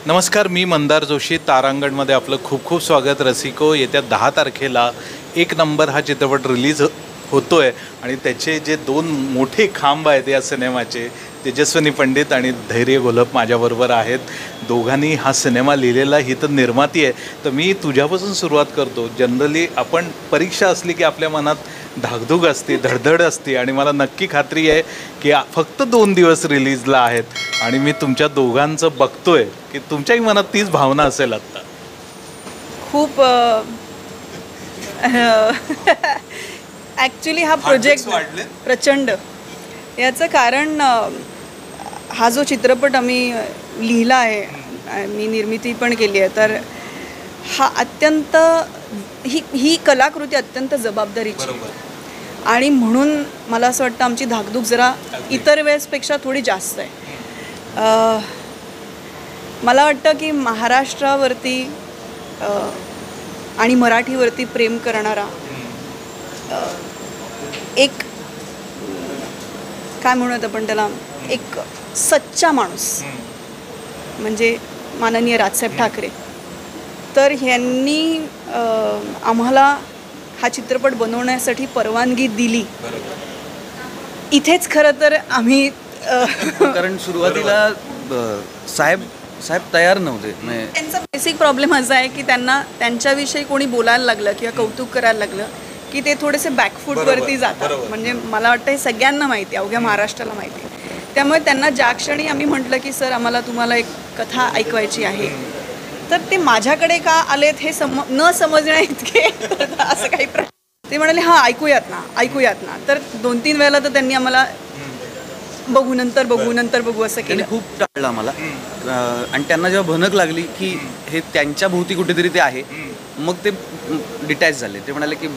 नमस्कार, मी मंदार जोशी. तारांगणमध्ये आपलं खूप खूप स्वागत. रसिको, येत्या 10 तारखेला एक नंबर हा चित्रपट रिलीज होतो आहे आणि त्याचे जे दोन मोठे खांब आहेत या सिनेमाचे, तेजस्विनी पंडित आणि धैर्य घोलप माझ्याबरोबर आहेत. दोघांनी हा सिनेमा लिहिलेला, ही तर निर्माती आहे. तर मी तुझ्यापासून सुरुवात करतो. जनरली आपण परीक्षा असली की आपल्या मनात धाकधूक असते, धडधड असते आणि मला नक्की खात्री आहे की फक्त 2 दिवस रिलीजला आहेत आणि मी तुमच्या दोघांचं बघतोय की तुमच्याही मनात तीच भावना असेल आत्ता. खूप ॲक्च्युली हा प्रोजेक्ट प्रचंड. याचं कारण हा जो चित्रपट आम्ही लिहिला आहे, मी निर्मिती पण केली आहे, तर हा अत्यंत ही कलाकृती अत्यंत जबाबदारीची आणि म्हणून मला असं वाटतं आमची धाकधूक जरा इतर वेळेसपेक्षा थोडी जास्त आहे. मला वाटतं की महाराष्ट्रावरती आणि मराठीवरती प्रेम करणारा एक, काय म्हणूयात आपण त्याला, एक सच्चा माणूस म्हणजे माननीय राजसाहेब ठाकरे. तर ह्यांनी आम्हाला हा चित्रपट बनवण्यासाठी परवानगी दिली. इथेच खरं तर आम्ही कारण सुरुवातीला साहेब तयार नव्हते. त्यांचा बेसिक प्रॉब्लेम असा आहे की त्यांना त्यांच्याविषयी कोणी बोलायला लागलं किंवा कौतुक करायला लागलं की ते थोडेसे बॅकफूटवरती जातात. म्हणजे मला वाटतं हे सगळ्यांना माहिती आहे, अवघ्या महाराष्ट्राला माहिती आहे. त्यामुळे त्यांना ज्या क्षणी आम्ही म्हटलं की सर आम्हाला तुम्हाला एक कथा ऐकवायची आहे, तर ते माझ्याकडे का आलेत हे न समजण्या इतके असं काही ते म्हणाले हां ऐकूयात ना. तर 2-3 वेळेला तर त्यांनी आम्हाला नंतर बघू असं केलं. खूप टाळलं आम्हाला. आणि त्यांना जेव्हा भनक लागली की हे त्यांच्या भोवती कुठेतरी ते आहे, मग ते डिटॅच झाले. ते म्हणाले की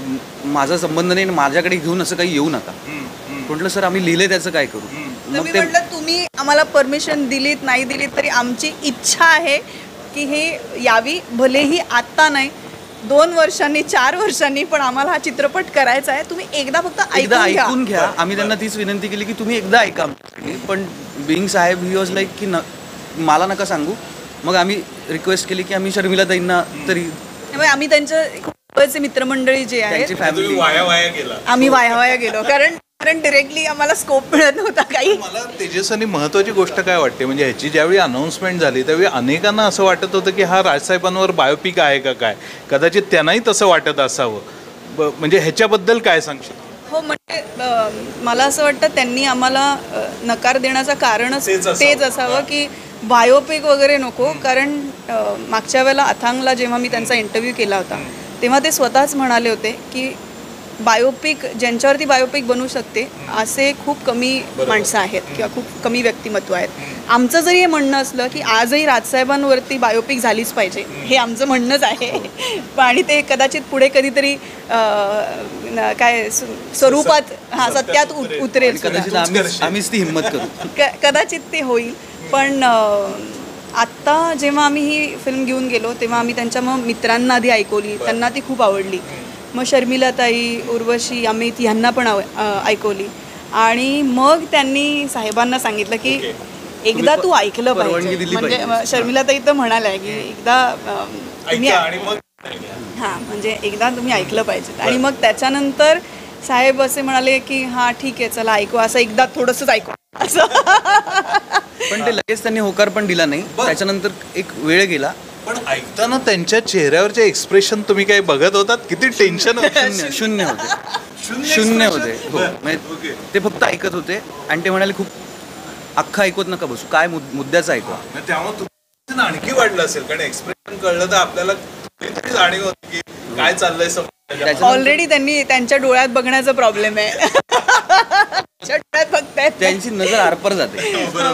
माझा संबंध नाही, माझ्याकडे घेऊन असं काही येऊ नका. म्हटलं सर आम्ही लिहिले त्याचं काय करू. मग ते म्हटलं तुम्ही आम्हाला परमिशन दिलीत नाही दिलीत तरी आमची इच्छा आहे की हे यावी, भलेही आत्ता नाही, 2 वर्षांनी 4 वर्षांनी, पण आम्हाला हा चित्रपट करायचा आहे. तुम्ही एकदा फक्त ऐकून घ्या. आम्ही त्यांना तीच विनंती केली की तुम्ही एकदा ऐका. पण बिंग साहेब ही वॉज लाईक की मला नका सांगू. मग आम्ही रिक्वेस्ट केली की आम्ही शर्मिला ताईंना तरी, आम्ही त्यांच्या मित्रमंडळी जे आहे आम्ही वाया गेलो कारण डिरेक्टली आम्हाला स्कोप मिळत नव्हता काही. मला तेजस्विनी महत्त्वाची गोष्ट काय वाटते, म्हणजे ह्याची ज्यावेळी अनाऊन्समेंट झाली त्यावेळी अनेकांना असं वाटत होतं की हा राजसाहेबांवर बायोपिक आहे का काय. कदाचित त्यांनाही तसं वाटत असावं. म्हणजे ह्याच्याबद्दल काय सांगशील? हो, म्हणजे मला असं वाटतं त्यांनी आम्हाला नकार देण्याचं कारणच तेच असावं की बायोपिक वगैरे नको. कारण मागच्या वेळेला अथांगला जेव्हा मी त्यांचा इंटरव्ह्यू केला होता तेव्हा ते स्वतःच म्हणाले होते की बायोपिक, ज्यांच्यावरती बायोपिक बनू शकते असे खूप कमी माणसं आहेत किंवा खूप कमी व्यक्तिमत्व आहेत. आमचं जरी हे म्हणणं असलं की आजही राजसाहेबांवरती बायोपिक झालीच पाहिजे, हे आमचं म्हणणंच आहे. आणि ते कदाचित पुढे कधीतरी काय स्वरूपात सत्यात उतरेल, आम्हीच ती हिंमत करू, कदाचित ते होईल. पण आत्ता जेव्हा आम्ही ही फिल्म घेऊन गेलो तेव्हा आम्ही त्यांच्या मित्रांना आधी ऐकवली, त्यांना ती खूप आवडली. मग शर्मिलाताई, उर्वशी, अमित ह्यांना पण ऐकवली आणि मग त्यांनी साहेबांना सांगितलं की एकदा तू ऐकलं पाहिजे. म्हणजे शर्मिलाताई तर म्हणाल्या की एकदा तुम्ही म्हणजे एकदा तुम्ही ऐकलं पाहिजे. आणि मग त्याच्यानंतर साहेब असे म्हणाले की हां ठीक आहे चला ऐकू, असं एकदा थोडंसंच ऐकू असं. पण ते लगेच त्यांनी होकार पण दिला नाही. त्याच्यानंतर एक वेळ गेला. पण ऐकताना त्यांच्या चेहऱ्यावरचे एक्सप्रेशन तुम्ही काही बघत होतात? किती टेन्शन? शून्य होते. हो, म्हणजे ते फक्त ऐकत होते आणि ते म्हणाले खूप अख्खा ऐकत नका बसू, काय मुद्द्याचं ऐकवा. त्यामुळे आणखी वाढलं असेल कारण एक्सप्रेशन कळलं तर आपल्याला जाणीव होती की काय चाललंय. ऑलरेडी त्यांनी त्यांच्या डोळ्यात बघण्याचा प्रॉब्लेम आहे. त्यांची नजर आरपार जाते.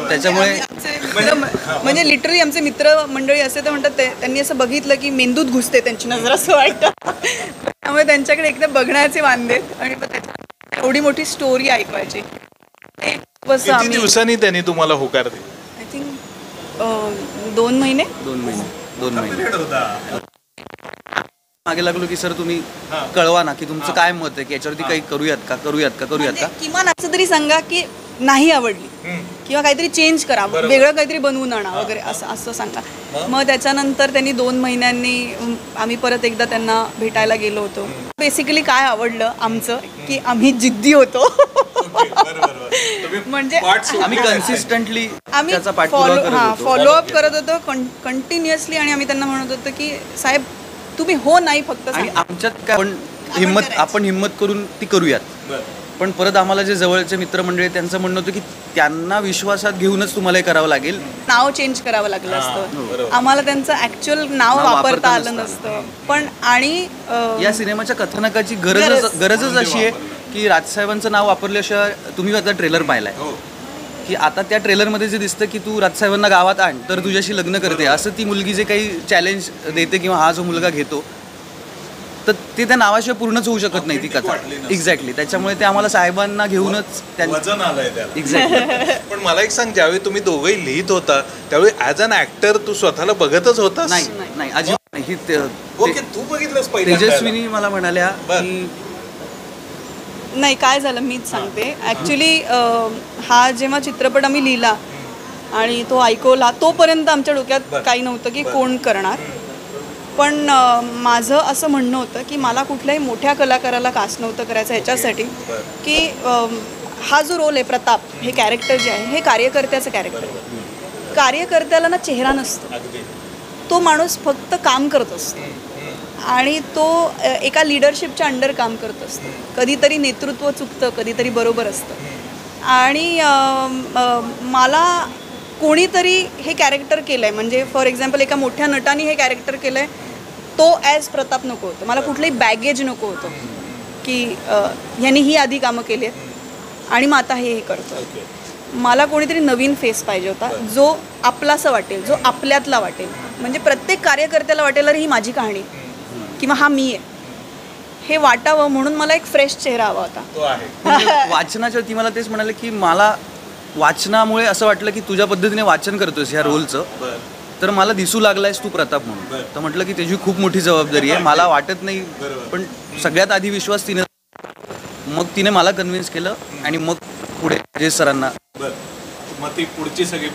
त्याच्यामुळे म्हणजे लिटरली आमचे मित्र मंडळी असे तर म्हणतात त्यांनी असं बघितलं की मेंदूत घुसते त्यांची नजर असं वाटतं. त्यामुळे त्यांच्याकडे एकदा बघण्याचे वांदे आणि एवढी मोठी स्टोरी ऐकवायची. किती दिवसांनी त्यांनी तुम्हाला होकार दिला? आय थिंक 2 महिने. मागे लागलो की सर तुम्ही कळवा ना की तुमचं काय मत आहे की याच्यावरती काही करूयात का. किमान असं तरी सांगा की नाही आवडली किंवा काहीतरी चेंज करा, वेगळं काहीतरी बनवून आणा वगैरे असं असं सांगा. मग त्याच्यानंतर त्यांनी 2 महिन्यांनी आम्ही परत एकदा त्यांना भेटायला गेलो होतो. बेसिकली काय आवडलं आमचं की आम्ही जिद्दी होतो. म्हणजे आम्ही कन्सिस्टंटली आम्ही फॉलोअप करत होतो कंटिन्युअसली आणि आम्ही त्यांना म्हणत होतो की साहेब तुम्ही हो नाही फक्त आणि आमच्यात काय आपण हिम्मत करून ती करूयात. पण परत आम्हाला जे जवळचे मित्रमंडळी त्यांचं म्हणणं होतं की त्यांना विश्वासात घेऊनच तुम्हाला हे करावं लागेल. नाव चेंज करावं लागलं असतं आम्हाला, त्यांचं ऍक्च्युअल नाव वापरता आलं नसतं. पण आणि या सिनेमाच्या कथानकाची गरजच अशी आहे की राजसाहेबांचं नाव वापरल्याशिवाय तुम्ही आता ट्रेलर पाहिलाय की आता त्या ट्रेलरमध्ये जे दिसतं की तू राजसाहेबांना गावात आण तर तुझ्याशी लग्न करते, असं ती मुलगी जे काही चॅलेंज देते किंवा हा जो मुलगा घेतो तर ते त्या नावाशिवाय पूर्णच होऊ शकत नाही ती कथा. एक्झॅक्टली. त्याच्यामुळे ते आम्हाला साहेबांना घेऊनच वजन आलंय त्याला. एक्झॅक्टली. पण मला एक सांग, ज्यावेळी तुम्ही दोघंही लिहित होता त्यावेळी ॲज अन ऍक्टर तू स्वतःला बघतच होतास? नाही अजिबात नाही. तू बघितलंस पहिल्यांदा? तेजस्विनी मला म्हणाल्या की नाही काय झालं मीच सांगते. ॲक्च्युली हा जेव्हा चित्रपट आम्ही लिहिला आणि तो ऐकवला तोपर्यंत आमच्या डोक्यात काही नव्हतं की कोण करणार. पण माझं असं म्हणणं होतं की मला कुठल्याही मोठ्या कलाकाराला कास्ट नव्हतं करायचं ह्याच्यासाठी की हा जो रोल आहे प्रताप, हे कॅरेक्टर जे आहे हे कार्यकर्त्याचं कॅरेक्टर आहे. कार्यकर्त्याला ना चेहरा नसतो, तो माणूस फक्त काम करत असतो आणि तो एका लिडरशिपच्या अंडर काम करत असतो. कधीतरी नेतृत्व चुकतं, कधीतरी बरोबर असतं. आणि मला कोणीतरी हे कॅरेक्टर केलं आहे, म्हणजे फॉर एक्झाम्पल एका मोठ्या नटाने हे कॅरेक्टर केलं आहे, तो ॲज प्रताप नको होतं. मला कुठलंही बॅगेज नको होतं की ह्यांनी ही आधी कामं केली आहेत आणि मग आता हे करतो. मला कोणीतरी नवीन फेस पाहिजे होता जो आपलासा वाटेल, जो आपल्यातला वाटेल. म्हणजे प्रत्येक कार्यकर्त्याला वाटेल अरे ही माझी कहाणी किंवा हा मी आहे हे वाटावं, म्हणून मला एक फ्रेश चेहरा हवा होता. वाचनाच्या ती मला तेच म्हणाले की मला वाचनामुळे असं वाटलं की तुझ्या पद्धतीने वाचन करतोस ह्या रोलचं, तर मला दिसू लागलायस तू प्रताप म्हणून. तर म्हटलं की त्याची खूप मोठी जबाबदारी आहे, मला वाटत नाही. पण सगळ्यात आधी विश्वास तिने, मग तिने मला कन्व्हिन्स केलं आणि मग पुढे राजेश सरांना मग ती पुढची सगळी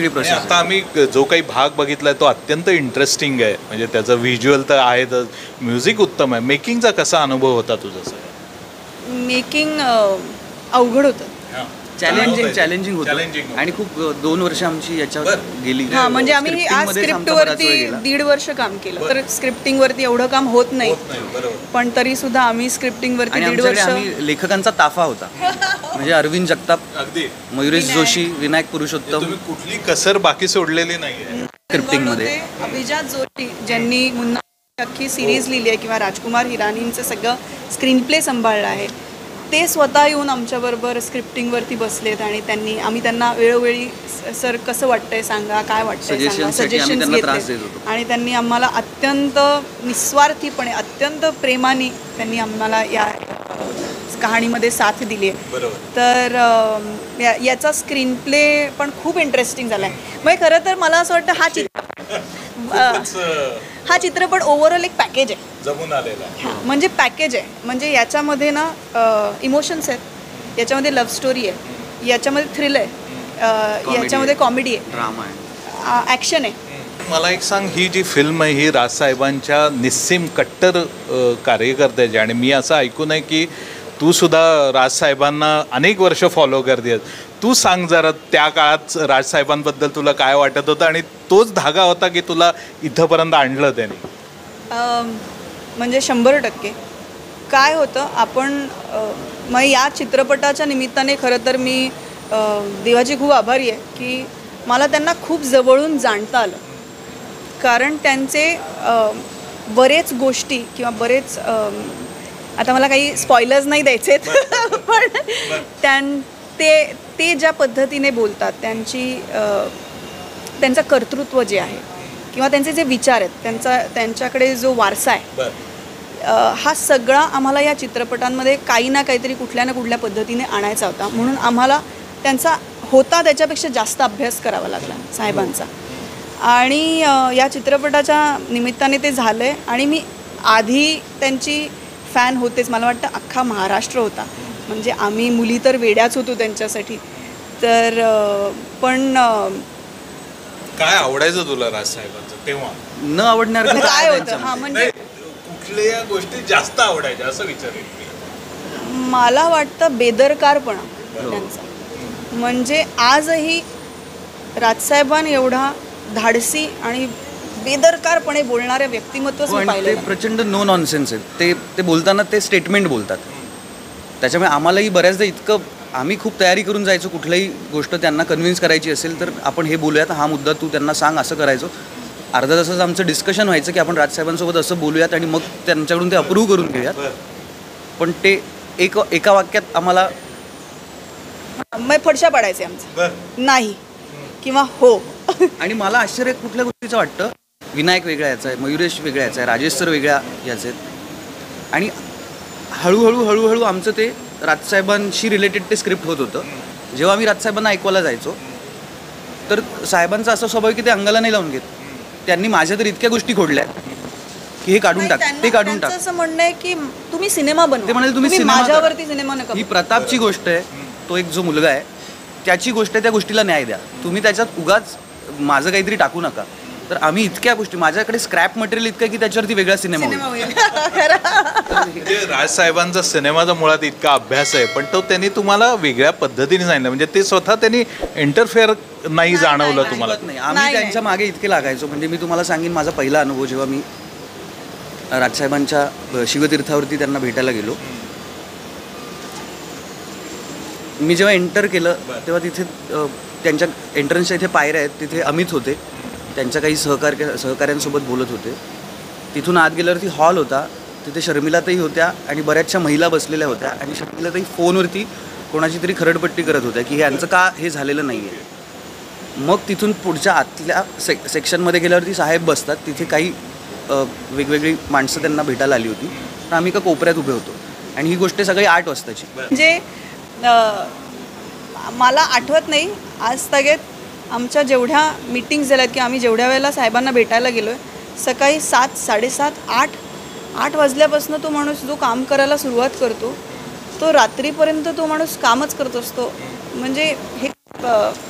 प्रोसेस. आता आम्ही जो काही भाग बघितलाय तो अत्यंत इंटरेस्टिंग आहे. म्हणजे त्याचं व्हिज्युअल तर आहेच, म्युझिक उत्तम आहे. मेकिंगचा कसा अनुभव होता तुझा? मेकिंग अवघड होतं, चॅलेंजिंग होतं आणि खूप 2 वर्ष आमची याच्यावर गेली. हां, म्हणजे आम्ही आज स्क्रिप्टवरती 1.5 वर्ष काम केलं. तर स्क्रिप्टिंगवरती एवढं काम होत नाही, पण तरी सुद्धा आम्ही स्क्रिप्टिंगवरती 1.5 वर्ष. आम्ही लेखकांचा ताफा होता, म्हणजे अरविंद जगताप, मयुरेश जोशी, विनायक पुरुषोत्तम. कुठली कसर बाकी सोडलेली नाही स्क्रिप्टिंगमध्ये. अभिजात जोशी ज्यांनी मुन्ना अख्खी सिरीज लिहिली आहे किंवा राजकुमार हिरानींचं सगळं स्क्रीन प्ले सांभाळलं आहे, ते स्वतः येऊन आमच्याबरोबर स्क्रिप्टिंगवरती बसलेत आणि आम्ही त्यांना वेळोवेळी सर कसं वाटतंय सांगा, काय वाटतंय सांगा, सजेशन्स घेतले. आणि त्यांनी आम्हाला अत्यंत निस्वार्थीपणे, अत्यंत प्रेमाने त्यांनी आम्हाला या कहाणीमध्ये साथ दिली आहे. तर याचा स्क्रीन प्ले पण खूप इंटरेस्टिंग झाला आहे. म्हणजे खरं तर मला असं वाटतं हा चित्रपट ओव्हरऑल एक पॅकेज आहे, जमून आलेला. हां, म्हणजे पॅकेज आहे. म्हणजे याच्यामध्ये ना इमोशन्स आहेत, याच्यामध्ये लव्ह स्टोरी आहे, याच्यामध्ये थ्रिल आहे, याच्यामध्ये कॉमेडी आहे, ड्रामा आहे, ॲक्शन आहे. मला एक सांग, ही जी फिल्म आहे ही राजसाहेबांच्या निस्सीम कट्टर कार्यकर्त्याची, आणि मी असं ऐकून आहे की तू सुद्धा राजसाहेबांना अनेक वर्ष फॉलो करतेस. तू सांग जरा, त्या काळात राजसाहेबांबद्दल तुला काय वाटत होतं आणि तोच धागा होता की तुला इथंपर्यंत आणलं त्याने? म्हणजे 100% काय होतं, आपण मग या चित्रपटाच्या निमित्ताने खरं तर मी देवाची खूप आभारी आहे की मला त्यांना खूप जवळून जाणता आलं. कारण त्यांचे बरेच गोष्टी किंवा बरेच, आता मला काही स्पॉयलर्स नाही द्यायचेत, पण ते ज्या पद्धतीने बोलतात, त्यांचं कर्तृत्व जे आहे किंवा त्यांचे जे विचार आहेत, त्यांच्याकडे जो वारसा आहे, हा सगळा आम्हाला या चित्रपटांमध्ये काही ना काहीतरी कुठल्या ना कुठल्या पद्धतीने आणायचा होता. म्हणून आम्हाला त्यांचा होता त्याच्यापेक्षा जास्त अभ्यास करावा लागला साहेबांचा. आणि या चित्रपटाच्या निमित्ताने ते झालं आहे. आणि मी आधी त्यांची फॅन होतेच, मला वाटतं अख्खा महाराष्ट्र होता. म्हणजे आम्ही मुली तर वेड्याच होतो त्यांच्यासाठी. तर पण काय आवडायचं तुला राजसाहेबांचं तेव्हा? न आवडणार काय होतं म्हणजे कुठल्या गोष्टी जास्त आवडायच्या असं विचारेल. मला वाटतं बेदरकारपणा त्यांचा. म्हणजे आजही राजसाहेबां एवढा धाडसी आणि बेदरकारपणे बोलणाऱ्या व्यक्तिमत्वच मी पण पाहिलं ते नाही. प्रचंड नो नॉनसेन्स आहेत. ते बोलताना ते स्टेटमेंट बोलतात. त्याच्यामुळे आम्हालाही बऱ्याचदा इतकं आम्ही खूप तयारी करून जायचो. कुठल्याही गोष्ट त्यांना कन्व्हिन्स करायची असेल तर आपण हे बोलूयात, हा मुद्दा तू त्यांना सांग, असं करायचो. अर्धा तासाचं आमचं डिस्कशन व्हायचं की आपण राजसाहेबांसोबत असं बोलूयात आणि मग त्यांच्याकडून ते अप्रूव्ह करून घेऊयात. पण ते एका वाक्यात आम्हाला मग फडशा पाडायचे आमचं नाही किंवा हो. आणि मला आश्चर्य कुठल्या गोष्टीचं वाटतं, विनायक वेगळा याचा आहे, मयुरेश वेगळा याचा आहे, राजेश सर वेगळ्या याचे आहेत. आणि हळूहळू आमचं ते राजसाहेबांशी रिलेटेड ते स्क्रिप्ट होत होतं. जेव्हा आम्ही राजसाहेबांना ऐकवायला जायचो तर साहेबांचा असा स्वभाव की ते अंगाला नाही लावून घेत. त्यांनी माझ्या तर इतक्या गोष्टी खोडल्या की हे काढून टाक, ते काढून टाक. असं म्हणणं आहे की तुम्ही सिनेमा बनवा, ते म्हणाले तुम्ही सिनेमा माझ्यावरती सिनेमा नका. ही प्रतापची गोष्ट आहे, तो एक जो मुलगा आहे त्याची गोष्ट आहे, त्या गोष्टीला न्याय द्या. तुम्ही त्याच्यात उगाच माझं काहीतरी टाकू नका. तर आम्ही इतक्या गोष्टी, माझ्याकडे स्क्रॅप मटेरियल इतकं आहे की त्याच्यावरती वेगळा सिनेमा होईल. म्हणजे राजसाहेबांचा सिनेमाचा मुळात इतका अभ्यास आहे, पण तो त्यांनी तुम्हाला वेगळ्या पद्धतीने सांगितलं. म्हणजे ते स्वतः त्यांनी इंटरफेअर नाही जाणवलं तुम्हाला? नाही, आम्ही त्यांच्या मागे इतके लागायचो. म्हणजे मी तुम्हाला सांगेन माझा पहिला अनुभव, जेव्हा मी राजसाहेबांच्या शिवतीर्थावरती त्यांना भेटायला गेलो. मी जेव्हा एंटर केलं तेव्हा तिथे त्यांच्या एंट्रन्सच्या इथे पायऱ्या आहेत, तिथे अमित होते, त्यांच्या काही सहकाऱ्यांसोबत बोलत होते. तिथून आत गेल्यावरती हॉल होता, तिथे शर्मिलाताई होत्या आणि बऱ्याचशा महिला बसलेल्या होत्या. आणि शर्मिलाताई फोनवरती कोणाची तरी खरडपट्टी करत होत्या की यांचं का हे झालेलं नाही आहे. मग तिथून पुढच्या आतल्या सेक्शनमध्ये गेल्यावरती साहेब बसतात, तिथे काही वेगवेगळी माणसं त्यांना भेटायला आली होती. तर आम्ही एका कोपऱ्यात उभे होतो आणि ही गोष्ट सगळी 8 वाजताची. म्हणजे मला आठवत नाही आज तगेत आमच्या जेवढ्या मीटिंग्स झाल्यात की आम्ही जेवढ्या वेळेला साहेबांना भेटायला गेलो आहे, सकाळी 7, 7:30, 8 वाजल्यापासून तो माणूस जो काम करायला सुरुवात करतो तो रात्रीपर्यंत तो माणूस कामच करत असतो. म्हणजे हे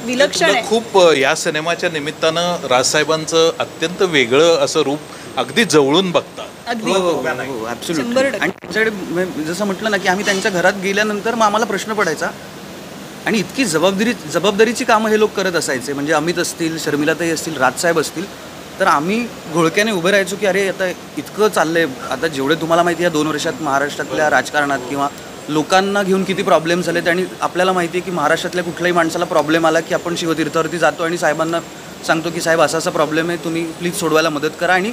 विलक्षण आहे. खूप या सिनेमाच्या निमित्तानं राजसाहेबांचं अत्यंत वेगळं असं रूप अगदी जवळून बघतात. अगदी ॲब्सोल्युटली. आणि त्यांच्याकडे जसं म्हटलं ना की आम्ही त्यांच्या घरात गेल्यानंतर मग आम्हाला प्रश्न पडायचा. आणि इतकी जबाबदारीची कामं हे लोक करत असायचे. म्हणजे अमित असतील, शर्मिलाताई असतील, राजसाहेब असतील, तर आम्ही घोळक्याने उभे राहायचो की अरे आता इतकं चाललंय. आता जेवढे तुम्हाला माहिती आहे 2 वर्षात महाराष्ट्रातल्या राजकारणात किंवा लोकांना घेऊन किती प्रॉब्लेम झालेत. आणि आपल्याला माहिती आहे की महाराष्ट्रातल्या कुठल्याही माणसाला प्रॉब्लेम आला की आपण शिवतीर्थावरती जातो आणि साहेबांना सांगतो की साहेब असा प्रॉब्लेम आहे, तुम्ही प्लीज सोडवायला मदत करा. आणि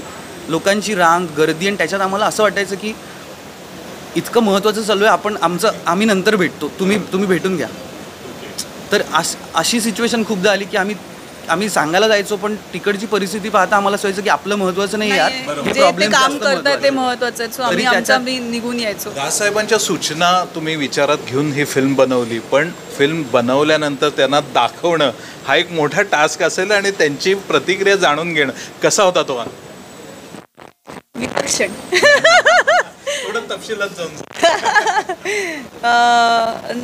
लोकांची रांग, गर्दी, आणि त्याच्यात आम्हाला असं वाटायचं की इतकं महत्त्वाचं चालू आहे, आम्ही नंतर भेटतो, तुम्ही भेटून घ्या. तर अशी सिच्युएशन खूपदा आली की आम्ही सांगायला जायचो, पण तिकडची परिस्थिती पाहता आम्हाला असं व्हायचं की आपलं महत्त्वाचं नाही यार, हे प्रॉब्लेम काम करतात ते महत्त्वाचं आहे. सो आम्ही निघून यायचो. राजसाहेबांच्या सूचना तुम्ही विचारात घेऊन ही फिल्म बनवली, पण फिल्म बनवल्यानंतर त्यांना दाखवणं हा एक मोठा टास्क असेल आणि त्यांची प्रतिक्रिया जाणून घेणं कसा होता तो? विलक्षण. थोडं तपशिलात जाऊन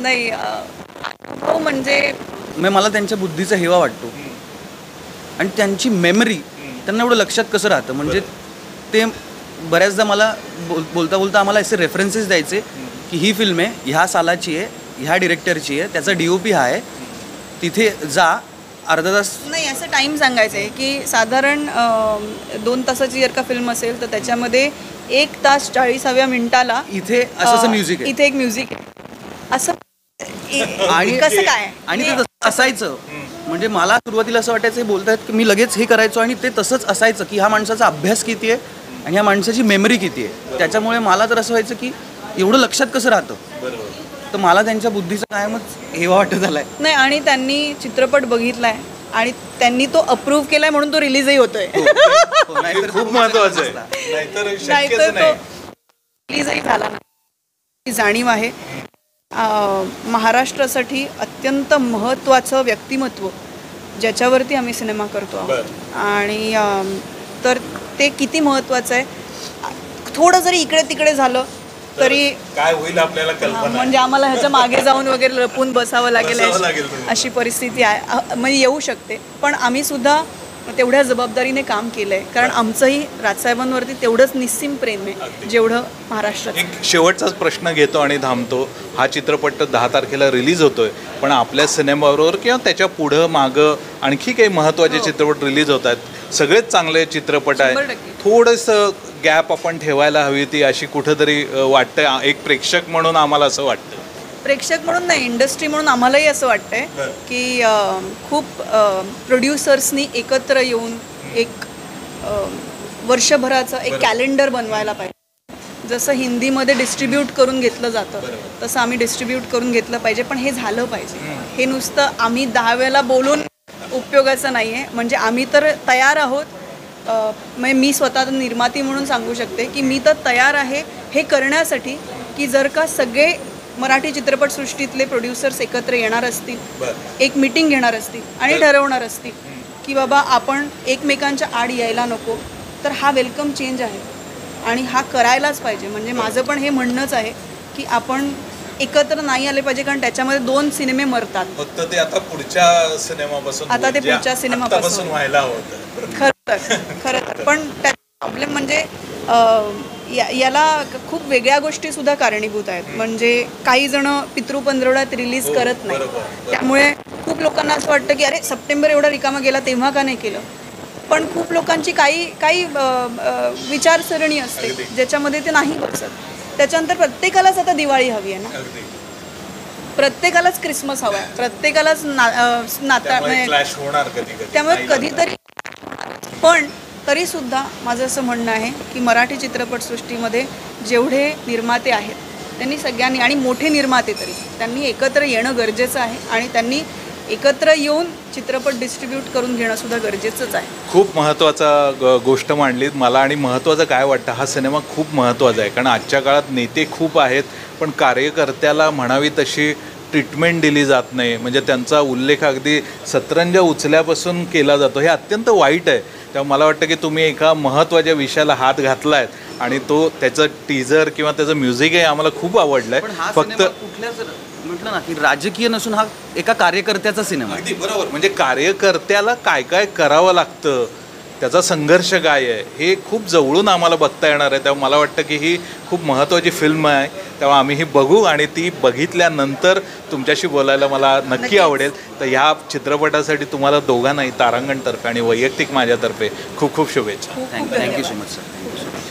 नाही हो, म्हणजे मला त्यांच्या बुद्धीचा हेवा वाटतो आणि त्यांची मेमरी, त्यांना एवढं लक्षात कसं राहतं. म्हणजे ते बऱ्याचदा मला बोलता आम्हाला असे रेफरन्सेस द्यायचे की ही फिल्म आहे, ह्या सालाची आहे, ह्या डिरेक्टरची आहे, त्याचा DOP हा आहे, तिथे जा, अर्धा तास. नाही, असं टाईम सांगायचं आहे की साधारण 2 तासाची जर का फिल्म असेल तर त्याच्यामध्ये 1 तास 40व्या मिनिटाला इथे असं म्युझिक आहे, इथे एक म्युझिक आहे, असं. आणि कसं काय आणि ते तसं असायचं. म्हणजे मला सुरुवातीला असं वाटायचं हे बोलतायत की मी लगेच हे करायचो आणि ते तसंच असायचं की ह्या माणसाचा अभ्यास किती आहे आणि ह्या माणसाची मेमरी किती आहे. त्याच्यामुळे मला तर असं व्हायचं की एवढं लक्षात कसं राहतं. तर मला त्यांच्या बुद्धीचा कायमच हेवा वाटत आलाय. नाही, आणि त्यांनी चित्रपट बघितलाय आणि त्यांनी तो अप्रूव्ह केलाय म्हणून तो रिलीजही होतोय. खूप महत्वाचं आहे, नाहीतर शक्यच नाही. रिलीजही झाला नाही. जाणीव आहे महाराष्ट्रासाठी अत्यंत महत्त्वाचं व्यक्तिमत्व ज्याच्यावरती आम्ही सिनेमा करतो आहोत. आणि तर ते किती महत्त्वाचं आहे. थोडं जरी इकडे तिकडे झालं तरी काय होईल आपल्याला हा, कल्पना म्हणजे आम्हाला ह्याच्या मागे जाऊन वगैरे लपून बसावं लागेल बसावं लागेल तुम्हाला. अशी परिस्थिती आहे म्हणजे येऊ शकते. पण आम्ही सुद्धा तेवढ्या जबाबदारीने काम केलंय, कारण आमचंही राजसाहेबांवरती तेवढंच निस्सीम प्रेम आहे जेवढं महाराष्ट्रात. एक शेवटचाच प्रश्न घेतो आणि थांबतो. हा चित्रपट 10 तारखेला रिलीज होतोय, पण आपल्या सिनेमाबरोबर किंवा त्याच्या पुढं मागं आणखी काही महत्त्वाचे चित्रपट रिलीज होत आहेत. सगळेच चांगले चित्रपट आहेत. 100%. थोडंसं गॅप आपण ठेवायला हवी ती अशी कुठंतरी वाटतं. एक प्रेक्षक म्हणून आम्हाला असं वाटतं. प्रेक्षक म्हणून नाही, इंडस्ट्री म्हणून आम्हालाही असं वाटतंय की खूप प्रोड्युसर्सनी एकत्र येऊन एक वर्षभराचं एक कॅलेंडर बनवायला पाहिजे. जसं हिंदीमध्ये डिस्ट्रीब्यूट करून घेतलं जातं तसं आम्ही डिस्ट्रीब्यूट करून घेतलं पाहिजे. पण हे झालं पाहिजे. हे नुसतं आम्ही 10 वेळेला बोलून उपयोगाचं नाही आहे. म्हणजे आम्ही तर तयार आहोत. म्हणजे मी स्वतः निर्माती म्हणून सांगू शकते की मी तर तयार आहे हे करण्यासाठी की जर का सगळे मराठी चित्रपटसृष्टीतले प्रोड्युसर्स एकत्र येणार असतील, एक मीटिंग घेणार असतील आणि ठरवणार असतील की बाबा आपण एकमेकांच्या आड यायला नको, तर हा वेलकम चेंज आहे आणि हा करायलाच पाहिजे. म्हणजे माझं पण हे म्हणणंच आहे की आपण एकत्र नाही आले पाहिजे, कारण त्याच्यामध्ये 2 सिनेमे मरतात. फक्त ते आता पुढच्या सिनेमापासून आता ते पुढच्या सिनेमापासून व्हायला होतं. खरं तर पण त्याचा प्रॉब्लेम म्हणजे याला खूप वेगळ्या गोष्टी सुद्धा कारणीभूत आहेत. म्हणजे काही जण पितृपंधरवड्यात रिलीज करत नाही, त्यामुळे खूप लोकांना असं वाटतं की अरे सप्टेंबर एवढा रिकामा गेला तेव्हा का नाही केलं. पण खूप लोकांची काही विचारसरणी असते ज्याच्यामध्ये ते नाही बसत. त्याच्यानंतर प्रत्येकालाच आता दिवाळी हवी आहे ना, प्रत्येकालाच क्रिसमस हवा आहे, प्रत्येकालाच नाताळ, क्लॅश होणार कधी. त्यामुळे कधीतरी. पण तरीसुद्धा माझं असं म्हणणं आहे की मराठी चित्रपटसृष्टीमध्ये जेवढे निर्माते आहेत त्यांनी सगळ्यांनी, आणि मोठे निर्माते तरी, त्यांनी एकत्र येणं गरजेचं आहे आणि त्यांनी एकत्र येऊन चित्रपट डिस्ट्रीब्यूट करून घेणं सुद्धा गरजेचंच आहे. खूप महत्त्वाचा गोष्ट मांडलीत. मला आणि महत्त्वाचं काय वाटतं, हा सिनेमा खूप महत्त्वाचा आहे. कारण आजच्या काळात नेते खूप आहेत पण कार्यकर्त्याला म्हणावी तशी ट्रीटमेंट दिली जात नाही. म्हणजे त्यांचा उल्लेख अगदी सतरंजा उचल्यापासून केला जातो. हे अत्यंत वाईट आहे. तेव्हा मला वाटतं की तुम्ही एका महत्त्वाच्या विषयाला हात घातला आहे आणि तो त्याचं टीझर किंवा त्याचं म्युझिक आहे आम्हाला खूप आवडलं आहे. फक्त कुठल्याच म्हटलं ना की राजकीय नसून हा एका कार्यकर्त्याचा सिनेमा आहे. अगदी बरोबर. म्हणजे कार्यकर्त्याला काय काय करावं लागतं, त्याचा संघर्ष काय आहे हे खूप जवळून आम्हाला बघता येणार आहे. तेव्हा मला वाटतं की ही खूप महत्त्वाची फिल्म आहे. तेव्हा आम्ही ही बघू आणि ती बघितल्यानंतर तुमच्याशी बोलायला मला नक्की आवडेल. तर ह्या चित्रपटासाठी तुम्हाला दोघांनाही तारांगणतर्फे आणि वैयक्तिक माझ्यातर्फे खूप खूप शुभेच्छा. Thank you so much sir.